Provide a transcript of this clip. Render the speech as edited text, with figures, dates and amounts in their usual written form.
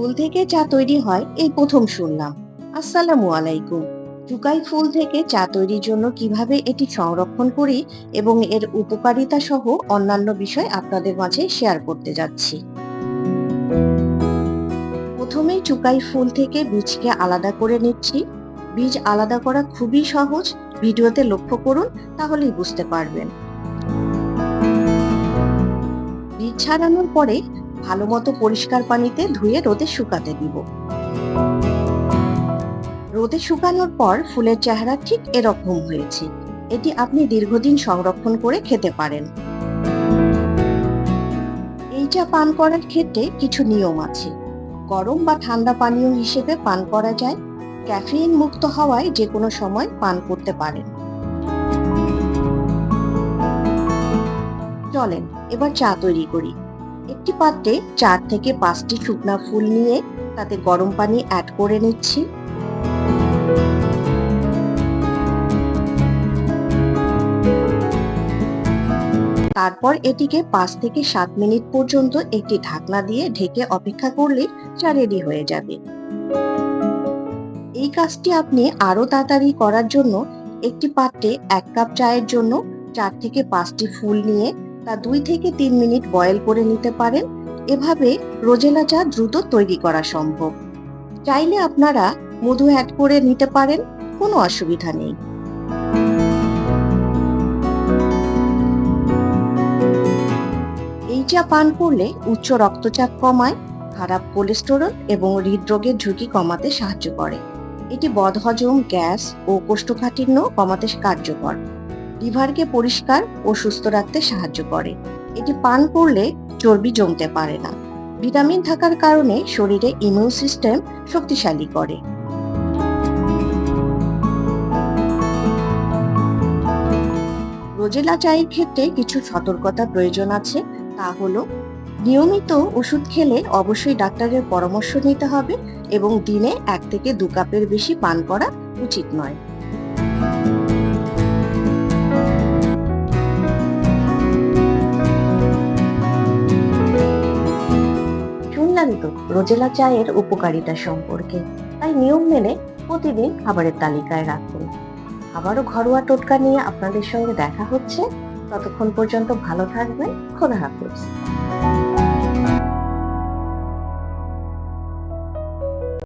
ফুল থেকে চা তৈরি হয় এই প্রথম শুনলাম। আসসালামু আলাইকুম। চুকাই ফুল থেকে চা তৈরির জন্য কিভাবে এটি সংরক্ষণ করি এবং এর উপকারিতা সহ অন্যান্য বিষয় আপনাদের মাঝে শেয়ার করতে যাচ্ছি। প্রথমেই চুকাই ফুল থেকে বীজকে আলাদা করে নিচ্ছি। বীজ আলাদা করা খুবই সহজ, ভিডিওতে লক্ষ্য করুন, তাহলেই বুঝতে পারবেন। বীজ ছাড়ানোর পরে ভালো মতো পরিষ্কার পানিতে ধুয়ে রোদে শুকাতে দিব। রোদে শুকানোর পর ফুলের চেহারা ঠিক এরকম হয়েছে। এটি আপনি দীর্ঘদিন সংরক্ষণ করে খেতে পারেন। এই চা পান করার ক্ষেত্রে কিছু নিয়ম আছে। গরম বা ঠান্ডা পানীয় হিসেবে পান করা যায়। ক্যাফেইন মুক্ত হওয়ায় যে কোনো সময় পান করতে পারেন। চলেন এবার চা তৈরি করি। একটি পাত্রে 4 থেকে 5টি শুকনা ফুল নিয়ে তাতে গরম পানি অ্যাড করে নিচ্ছি। তারপর এটিকে 5 থেকে 7 মিনিট পর্যন্ত একটি ঢাকনা দিয়ে ঢেকে অপেক্ষা করলে চা রেডি হয়ে যাবে। এই কাজটি আপনি আরো তাড়াতাড়ি করার জন্য একটি পাত্রে 1 কাপ চায়ের জন্য 4 থেকে 5টি ফুল নিয়ে তা 2 থেকে 3 মিনিট বয়েল করে নিতে পারেন। এভাবে রোজেলা চা দ্রুত তৈরি করা সম্ভব। চাইলে আপনারা মধু অ্যাড করে নিতে পারেন, কোনো অসুবিধা নেই। এই চা পান করলে উচ্চ রক্তচাপ কমায়, খারাপ কোলেস্টেরল এবং হৃদরোগের ঝুঁকি কমাতে সাহায্য করে। এটি বদহজম, গ্যাস ও কোষ্ঠকাঠিন্য কমাতে কার্যকর। লিভারকে পরিষ্কার ও সুস্থ রাখতে সাহায্য করে। এটি পান করলে চর্বি জমতে পারে না। ভিটামিন থাকার কারণে শরীরে ইমিউন সিস্টেম শক্তিশালী করে। রোজেলা চায়ের ক্ষেত্রে কিছু সতর্কতা প্রয়োজন আছে। তা হলো, নিয়মিত ওষুধ খেলে অবশ্যই ডাক্তারের পরামর্শ নিতে হবে এবং দিনে 1 থেকে 2 কাপের বেশি পান করা উচিত নয়। শুনলেন তো রোজেলা চায়ের উপকারিতা সম্পর্কে। তাই নিয়ম মেনে প্রতিদিন খাবারের তালিকায় রাখুন। আবারও ঘরোয়া টোটকা নিয়ে আপনাদের সঙ্গে দেখা হচ্ছে। ততক্ষণ পর্যন্ত ভালো থাকবেন। খোদা হাফেজ।